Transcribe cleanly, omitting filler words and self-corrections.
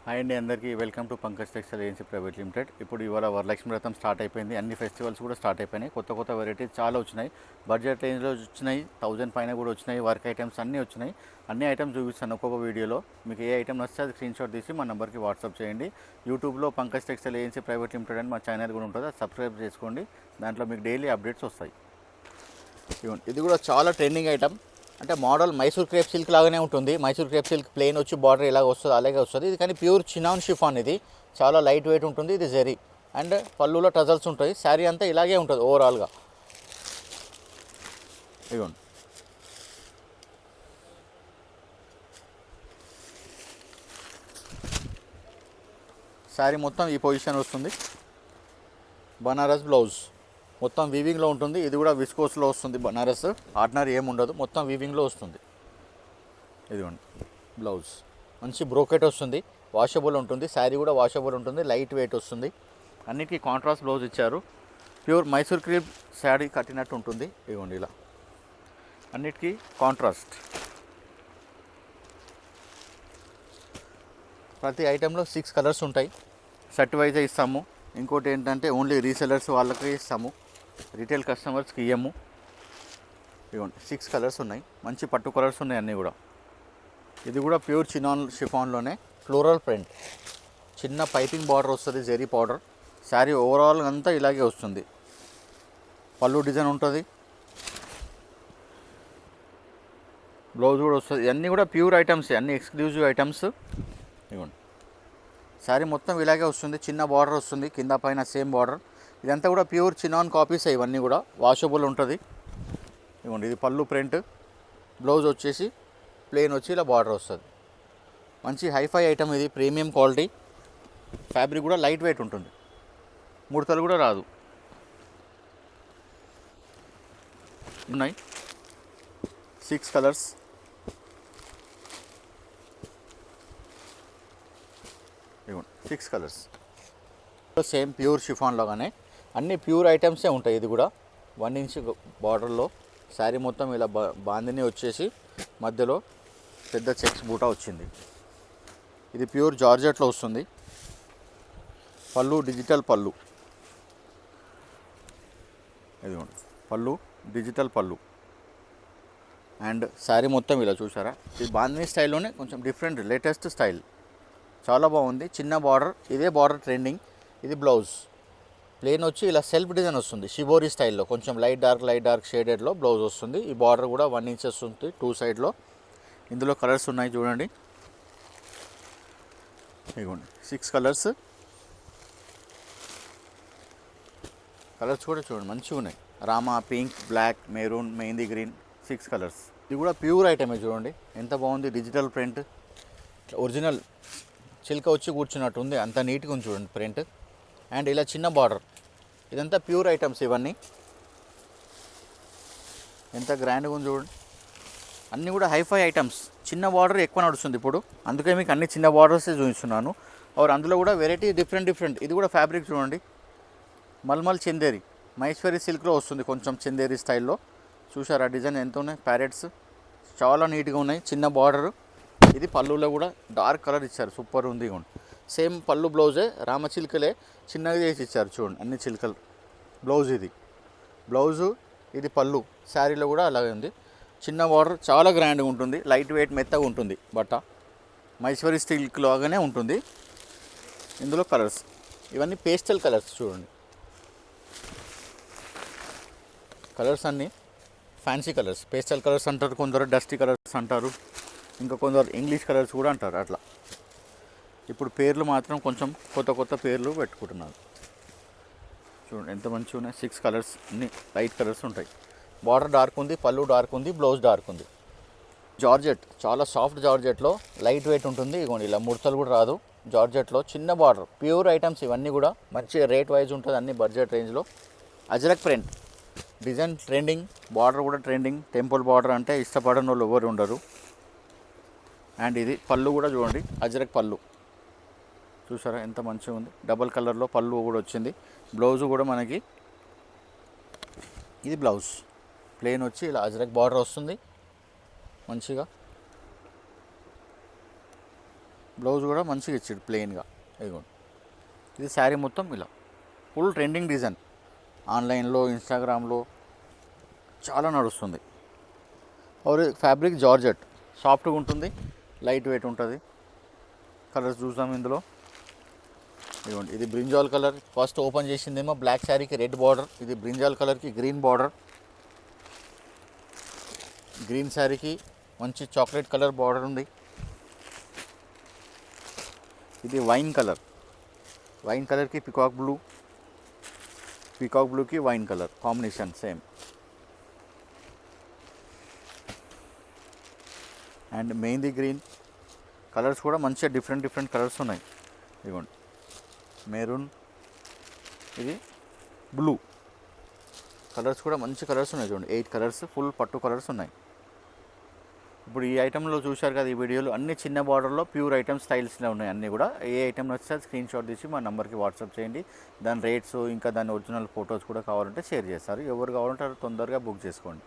Hi అండి, అందరికీ welcome to Pankaj textile agency private limited. ఇప్పుడు ఇవాళ వరలక్ష్మి వ్రతం స్టార్ట్ అయిపోయింది. అన్ని ఫెస్టివల్స్ కూడా స్టార్ట్ అయిపోయినాయి. కొత్త వెరైటీస్ చాలా వచ్చినాయి. బడ్జెట్ రేంజ్లో వచ్చినాయి, 1000 పైన కూడా వచ్చినాయి. వర్క్ ఐటమ్స్ అన్నీ వచ్చినాయి. అన్ని ఐటమ్స్ చూపిస్తాను ఒక్కొక్క వీడియోలో. మీకు ఏ ఐటమ్ నచ్చితే అది స్క్రీన్ షాట్ తీసి మా నెంబర్కి వాట్సాప్ చేయండి. యూట్యూబ్లో Pankaj textile agency private limited అని మా ఛానల్ కూడా ఉంటుంది, అది సబ్స్క్రైబ్ చేసుకోండి. దాంట్లో మీకు డైలీ అప్డేట్స్ వస్తాయి. ఇది కూడా చాలా ట్రెండింగ్ ఐటమ్. అంటే మోడల్ మైసూర్ క్రేప్ సిల్క్ లాగానే ఉంటుంది. మైసూర్ క్రేప్ సిల్క్ ప్లెయిన్ వచ్చి బార్డర్ ఇలాగ వస్తుంది, అలాగే వస్తుంది. ఇది కానీ ప్యూర్ చినాన్ షిఫాన్. ఇది చాలా లైట్ వెయిట్ ఉంటుంది. ఇది జెరీ అండ్ పళ్ళులో టజల్స్ ఉంటాయి. శారీ అంతా ఇలాగే ఉంటుంది ఓవరాల్గా. ఇదిగోండి, శారీ మొత్తం ఈ పొజిషన్ వస్తుంది. బనారస్ బ్లౌజ్ మొత్తం వీవింగ్లో ఉంటుంది. ఇది కూడా విస్కోస్లో వస్తుంది. బనారస్ ఆర్డినరీ ఏముండదు, మొత్తం వీవింగ్లో వస్తుంది. ఇదిగోండి బ్లౌజ్, మంచి బ్రోకెట్ వస్తుంది, వాషబుల్ ఉంటుంది. శారీ కూడా వాషబుల్ ఉంటుంది, లైట్ వెయిట్ వస్తుంది. అన్నిటికీ కాంట్రాస్ట్ బ్లౌజ్ ఇచ్చారు. ప్యూర్ మైసూర్ క్రేప్ శారీ కట్టినట్టు ఉంటుంది. ఇదిగోండి ఇలా అన్నిటికీ కాంట్రాస్ట్. ప్రతి ఐటెంలో 6 కలర్స్ ఉంటాయి. సెట్ వైజే ఇస్తాము. ఇంకోటి ఏంటంటే ఓన్లీ రీసెలర్స్ వాళ్ళకి ఇస్తాము, రీటైల్ కస్టమర్స్కి ఇయ్యము. ఇవ్వండి 6 కలర్స్ ఉన్నాయి, మంచి పట్టు కలర్స్ ఉన్నాయి అన్నీ కూడా. ఇది కూడా ప్యూర్ చినాన్ షిఫాన్లోనే ఫ్లోరల్ ప్రింట్, చిన్న పైపింగ్ బార్డర్ వస్తుంది, జెరీ పౌడర్. శారీ ఓవరాల్ అంతా ఇలాగే వస్తుంది. పళ్ళు డిజైన్ ఉంటుంది, బ్లౌజ్ కూడా వస్తుంది. ఇవన్నీ కూడా ప్యూర్ ఐటమ్స్, అన్నీ ఎక్స్క్లూజివ్ ఐటమ్స్. ఇవ్వండి శారీ మొత్తం ఇలాగే వస్తుంది, చిన్న బార్డర్ వస్తుంది, కింద పైన సేమ్ బార్డర్. ఇదంతా కూడా ప్యూర్ చినాన్ కాపీస్, ఇవన్నీ కూడా వాషబుల్ ఉంటుంది. ఇవ్వండి ఇది పళ్ళు ప్రింట్, బ్లౌజ్ వచ్చేసి ప్లెయిన్ వచ్చి ఇలా బార్డర్ వస్తుంది. మంచి హైఫై ఐటమ్ ఇది, ప్రీమియం క్వాలిటీ. ఫ్యాబ్రిక్ కూడా లైట్ వెయిట్ ఉంటుంది, ముడతలు కూడా రాదు. ఉన్నాయి 6 కలర్స్. ఇవ్వండి 6 కలర్స్, సేమ్ ప్యూర్ షిఫాన్ లాగానే అన్ని ప్యూర్ ఐటమ్సే ఉంటాయి. ఇది కూడా 1 ఇంచ్ బార్డర్లో శారీ మొత్తం ఇలా బాందిని వచ్చేసి మధ్యలో పెద్ద చెక్స్ బూటా వచ్చింది. ఇది ప్యూర్ జార్జెట్లో వస్తుంది. పళ్ళు డిజిటల్ పళ్ళు, ఇదిగోండి పళ్ళు డిజిటల్ పళ్ళు. అండ్ శారీ మొత్తం ఇలా చూసారా, ఇది బాందిని స్టైల్లోనే కొంచెం డిఫరెంట్ లేటెస్ట్ స్టైల్, చాలా బాగుంది. చిన్న బార్డర్, ఇదే బార్డర్ ట్రెండింగ్. ఇది బ్లౌజ్ ప్లెయిన్ వచ్చి ఇలా సెల్ఫ్ డిజైన్ వస్తుంది, షిబోరి స్టైల్లో కొంచెం లైట్ డార్క్ షేడెడ్లో బ్లౌజ్ వస్తుంది. ఈ బార్డర్ కూడా 1 ఇంచెస్ ఉంటుంది 2 సైడ్లో. ఇందులో కలర్స్ ఉన్నాయి చూడండి, ఇదిగోండి 6 కలర్స్. కలర్స్ కూడా చూడండి మంచిగా ఉన్నాయి, రామా pink, black, maroon, mehndi green, 6 colours. ఇది కూడా ప్యూర్ ఐటమే చూడండి ఎంత బాగుంది. డిజిటల్ ప్రింట్, ఒరిజినల్ చిల్క వచ్చి కూర్చున్నట్టు ఉంది, అంత నీట్గా ఉంది చూడండి ప్రింట్. అండ్ ఇలా చిన్న బార్డర్, ఇదంతా ప్యూర్ ఐటమ్స్ ఇవన్నీ. ఎంత గ్రాండ్గా ఉంది చూడండి. అన్నీ కూడా హైఫై ఐటమ్స్. చిన్న బార్డర్ ఎక్కువ నడుస్తుంది ఇప్పుడు, అందుకే మీకు అన్ని చిన్న బార్డర్సే చూపిస్తున్నాను. और అందులో కూడా వెరైటీ డిఫరెంట్. ఇది కూడా ఫ్యాబ్రిక్ చూడండి, మల్మల్ చందేరి మహేశ్వరి సిల్క్లో వస్తుంది, కొంచెం చందేరి స్టైల్లో. చూసారా డిజైన్ ఎంత ఉన్నాయి, ప్యారెట్స్ చాలా నీట్గా ఉన్నాయి. చిన్న బార్డర్. ఇది పళ్ళులో కూడా డార్క్ కలర్ ఇచ్చారు, సూపర్ ఉంది. సేమ్ పళ్ళు బ్లౌజే, రామ చిలుకలే చిన్నగా చేసి ఇచ్చారు చూడండి, అన్ని చిలుకలు. బ్లౌజ్ ఇది బ్లౌజు, ఇది పళ్ళు. శారీలో కూడా అలాగే ఉంది, చిన్న బార్డర్, చాలా గ్రాండ్గా ఉంటుంది, లైట్ వెయిట్ మెత్తగా ఉంటుంది బట్ట. మైసూరి సిల్క్ లాగానే ఉంటుంది. ఇందులో కలర్స్ ఇవన్నీ పేస్టల్ కలర్స్ చూడండి. కలర్స్ అన్నీ ఫ్యాన్సీ కలర్స్, పేస్టల్ కలర్స్ అంటారు కొందరు, డస్టీ కలర్స్ అంటారు, ఇంకా కొందరు ఇంగ్లీష్ కలర్స్ కూడా అంటారు అట్లా. ఇప్పుడు పేర్లు మాత్రం కొంచెం కొత్త పేర్లు పెట్టుకుంటున్నారు. చూడండి ఎంత మంచిగా ఉన్నాయి. 6 కలర్స్, అన్ని లైట్ కలర్స్ ఉంటాయి. బార్డర్ డార్క్ ఉంది, పళ్ళు డార్క్ ఉంది, బ్లౌజ్ డార్క్ ఉంది. జార్జెట్, చాలా సాఫ్ట్ జార్జెట్లో లైట్ వెయిట్ ఉంటుంది. ఇగోండి ఇలా ముడతలు కూడా రాదు. జార్జెట్లో చిన్న బార్డర్, ప్యూర్ ఐటమ్స్ ఇవన్నీ కూడా. మంచి రేట్ వైజ్ ఉంటుంది, అన్ని బడ్జెట్ రేంజ్లో. Ajrakh print design trending, border కూడా ట్రెండింగ్. టెంపుల్ బార్డర్ అంటే ఇష్టపడని వాళ్ళు ఎవరు ఉండరు. అండ్ ఇది పళ్ళు కూడా చూడండి, అజ్రక్ పళ్ళు చూసారా ఎంత మంచిగా ఉంది. డబల్ కలర్లో పళ్ళు కూడా వచ్చింది. బ్లౌజ్ కూడా మనకి ఇది బ్లౌజ్ ప్లెయిన్ వచ్చి ఇలా అజ్రక్ బార్డర్ వస్తుంది మంచిగా. బ్లౌజ్ కూడా మంచిగా ఇచ్చాడు ప్లెయిన్గా. ఇదిగోండి, ఇది శారీ మొత్తం ఇలా ఫుల్ ట్రెండింగ్ డిజైన్. ఆన్లైన్లో ఇన్స్టాగ్రామ్లో చాలా నడుస్తుంది. और ఫ్యాబ్రిక్ జార్జెట్ సాఫ్ట్గా ఉంటుంది, లైట్ వెయిట్ ఉంటుంది. కలర్స్ చూద్దాం ఇందులో. ఇదిగోండి, ఇది బ్రింజాల్ కలర్. ఫస్ట్ ఓపెన్ చేసిందేమో బ్లాక్ శారీకి రెడ్ బార్డర్, ఇది బ్రింజాల్ కలర్కి గ్రీన్ బార్డర్. గ్రీన్ శారీకి మంచి చాక్లెట్ కలర్ బార్డర్ ఉంది. ఇది వైన్ కలర్, వైన్ కలర్కి పికాక్ బ్లూ, పికాక్ బ్లూకి wine colour combination same. And mehndi green colours కూడా మంచిగా డిఫరెంట్ కలర్స్ ఉన్నాయి. ఇదిగోండి, మెరూన్, ఇది బ్లూ కలర్స్ కూడా మంచి కలర్స్ ఉన్నాయి. చూడండి 8 కలర్స్ ఫుల్ పట్టు కలర్స్ ఉన్నాయి. ఇప్పుడు ఈ ఐటెంలో చూశారు కదా, ఈ వీడియోలో అన్ని చిన్న బార్డర్లో ప్యూర్ ఐటమ్ స్టైల్స్లో ఉన్నాయి అన్నీ కూడా. ఏ ఐటెం నచ్చితే స్క్రీన్ షాట్ తీసి మా నెంబర్కి వాట్సాప్ చేయండి. దాని రేట్స్ ఇంకా దాని ఒరిజినల్ ఫొటోస్ కూడా కావాలంటే షేర్ చేస్తారు. ఎవరు కావాలంటే తొందరగా బుక్ చేసుకోండి.